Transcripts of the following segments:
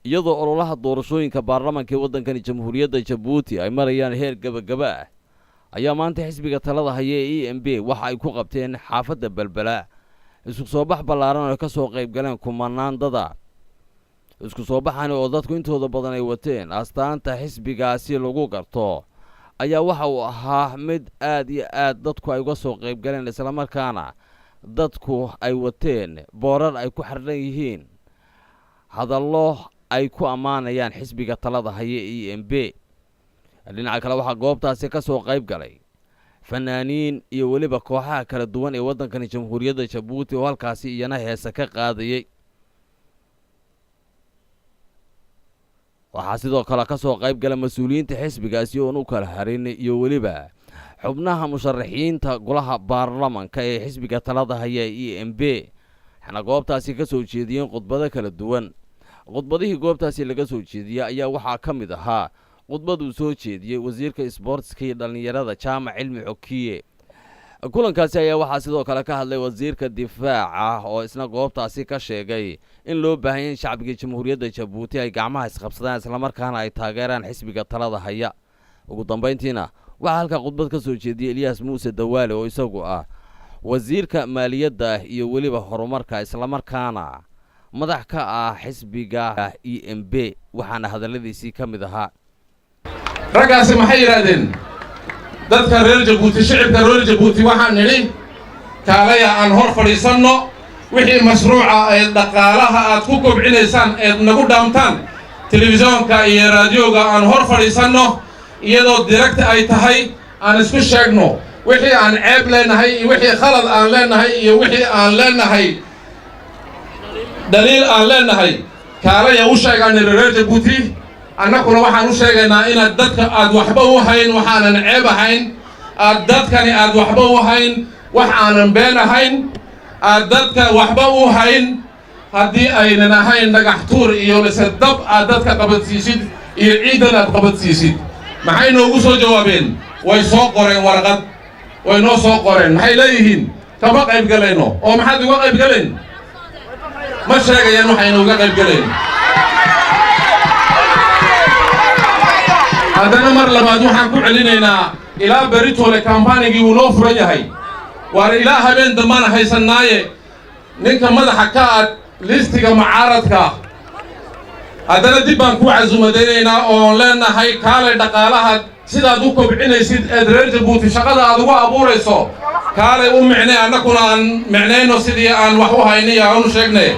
iyadoo ololaha doorashooyinka baarlamaanka waddankani jamhuuriyadda Jabuuti ay marayaan heer gabagaba ah ayaa maanta xisbiga talada haya ee EMB waxa ay ku qabteen xaafadda Balbala isku soo bax ballaaran oo ka soo qayb galeen kumanaan dad isku soo baxan oo dadku intooda badan ay wateen astaanta xisbigaasi lagu garto ayaa waxa uu ahaa mid aad iyo aad dadku ay uga soo qayb galeen isla markaana dadku ay wateen boorar ay ku xirran yihiin hadallo ay ku amaanayaan xisbiga talada haya EMB dhinaca kale waxa goobtaasi ka soo qayb galay fanaaniin iyo waliba kooxaha kala duwan ee waddankani jamhuuriyadda Jabuuti oo halkaasi iyana heesa ka qaadayay waxaa sidoo kale ka soo qayb galay mas'uuliyiinta xisbigaasi oo u kala harin iyo waliba xubnaha musharaxiinta golaha baarlamaanka ee xisbiga talada haya EMB waxaana goobtaasi ka soo jeediyeen khudbado kala duwan khudbadihii goobtaasi laga soo jeediyay ayaa waxaa ka mid ahaa khudbad uu soo jeediyay wasiirka isboortiska iyo dhalinyarada Jaamac Cilmi Xokiye kulankaasi ayaa waxaa sidoo kale ka hadlay wasiirka difaaca oo isna goobtaasi ka sheegay in loo baahan yahay shacbiga jamhuuriyadda Jabuuti ay gacmaha isqabsadaan isla markaana ay taageeraan xisbiga talada haya ugu dambeyntiina waxa halka khudbad ka soo jeediyay Ilyas Muuse Dawaale oo isagu ah wasiirka maaliyadda iyo waliba horumarka isla markaana madax ka ah xisbiga EMB waxaana hadaladiisii ka mid ahaa raggaasi maxay yiraahdeen dadka reer Jabuuti shacabka reer Jabuuti waxaan nidhi kaalaya aan hor fadhiisanno wixii mashruuca ay dhaqaalaha aad ku kobcinaysaan ee nagu dhaamtaan telefishanka iyo raadiyoga aan hor fadhiisanno iyadoo direct ay tahay aan isku sheegno wixii aan ceeb leenahay iyo wixii khalad aan leenahay iyo wixii aan leenahay daliil aan leenahay kaalaya u sheegaan reer Jabuuti annaguna waxaan u sheegaynaa inaad dadka aad waxba u hayn waxaanan ceeb ahayn aad dadkani aad waxba u hayn wax aanan been ahayn aad dadka waxba u hayn haddii aynan ahayn dhagax tuur iyo lisadab aad dadka qabadsiisid iyo ciidan aad qabadsiisid maxay noogu soo jawaabeen way soo qoreen warqad way noo soo qoreen maxay leeyihiin kama qayb galayno oo maxaad uga qayb galeen ma sheegayaan waxaynu uga qayb galeen haddana mar labaad waxaan ku celinaynaa ilaa beritoole kambaanigii uu noo furan yahay waar ilaa habeen dambana haysannaaye ninka madaxa ka ah listiga mucaaradka haddana dib baan ku casuumadaynaynaa oon leenahay kaalay dhaqaalaha sidaad u kobcinaysid eed reer Jabuuti shaqada aad ugu abuurayso kaalay u micnay annaguna aan micnayno sidii aan wax u haynay aan u sheegnay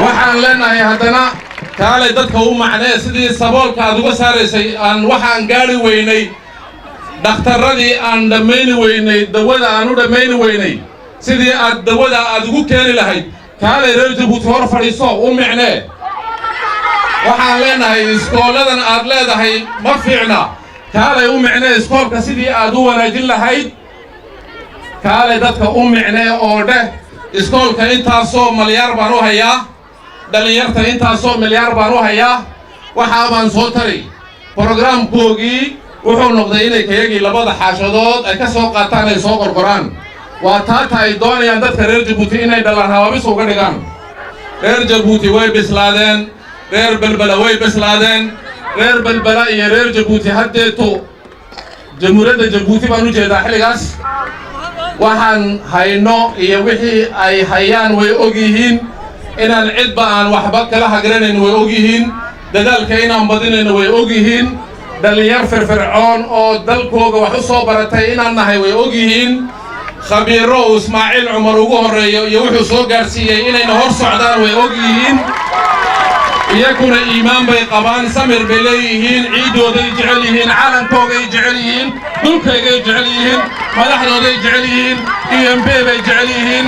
waxaan leenahay haddana kaalay dadka u macnee sidii saboolka aad uga saaraysay aan waxaan gaari weynay dhakhtarradii aan dhammayni weynay dawada aan u dhammayni weynay sidii aad dawada aad ugu keeni lahayd kaalay reer Jabuuti hor fadhiiso u micnee waxaan leenahay iskooladan aad leedahay ma fiicna kaalay u micnee iskoolka sidii aad u wanaajin lahayd kaalay dadka u micnee oo dheh iskoolka intaasoo malyaar baan u hayaa dhalinyarta intaasoo milyaar baan u hayaa waxaa baan soo taray programkoogii wuxuu noqday inay kayagii labada xaashadood ay ka soo qaataan ay soo qorqoraan waa taata ay doonayaan dadka reer Jabuuti inay dhalaan hawaabis uga dhigaan reer Jabuuti way bislaadeen reer Balbala way bislaadeen reer Balbala iyo reer Jabuuti haddeeto jamhuuriyadda Jabuuti baan u jeedaa xilligaas waxaan hayno iyo wixii ay hayaan way og yihiin inaan cidba aan waxba kala hagranayn way og yihiin dadaalka inaan badinayno way og yihiin dhalinyar firfircoon oo dalkooga wax u soo baratay inaan nahay way og yihiin khabiiro Ismaaciil Cumar ugu horeeyo iyo wuxuu soo gaarsiiyay inayna hor socdaan way og yihiin iyaguna iimaan bay qabaan samir bay leeyihiin ciidooday jecel yihiin calankooday jecel yihiin dhulkaygay jecel yihiin madaxdooday jecel yihiin EMB bay jecel yihiin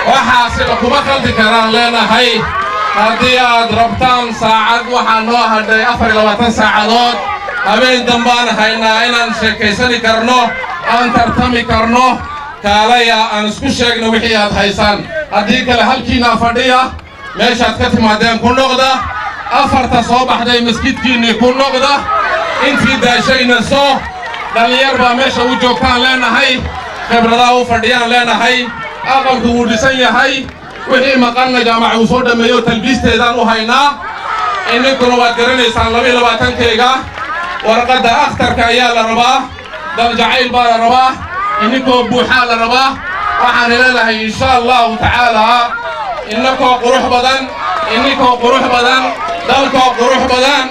waxaasi kuma khaldi karaan leenahay haddii aad rabtaan saacad waxaa noo hadhay 24 saacadood habeen dambaan haynaa inaan sheekaysani karno aan tartami karno kaalaya aan isku sheegno wixii aad haysaan haddii kale halkiina fadhiya meeshaad ka timaadeen ku noqda afarta soo baxday masjidkiinni ku noqda intii daashayna soo dhalinyar baa meesha u joogtaan leenahay khibradaha u fadhiyaan leenahay aqalku wuu dhisan yahay wixii maqalna jaamac uu soo dhameeyo talbiisteedaan u haynaa inninkuna waad garanaysaan 22-kayga warqadda akhtarka ayaa la rabaa dal jacayl baa la rabaa inninkoo buuxaa la rabaa waxaan leedahay insha allahu tacaala innakoo qurux badan inninkoo qurux badan dalkoo qurux badan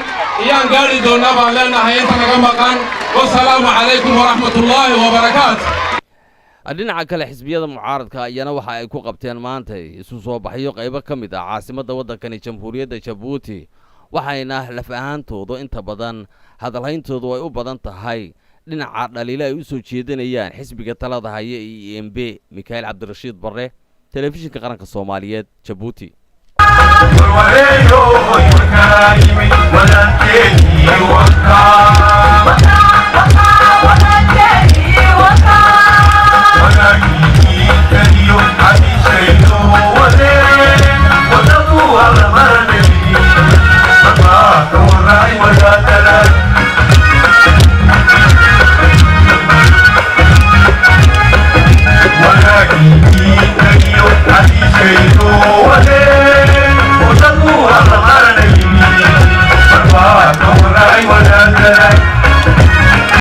iyaan gaari doonnaa baan leenahay inta naga maqan wasalaamu calaykum waraxmatullaahi wabarakaatu dhinaca kale xisbiyada mucaaradka ayana waxa ay ku qabteen maanta isu soo baxyo qaybo ka mid ah caasimadda waddankani jamhuuriyadda jabuuti waxayna laf ahaantoodu inta badan hadalhayntoodu ay u badan tahay dhinaca dhaliilo ay u soo jeedinayaan xisbiga talada haya ee EMB Mikael Cabdirashiid Barre telefishinka qaranka Soomaaliyeed Jabuuti Wadadu waa la maran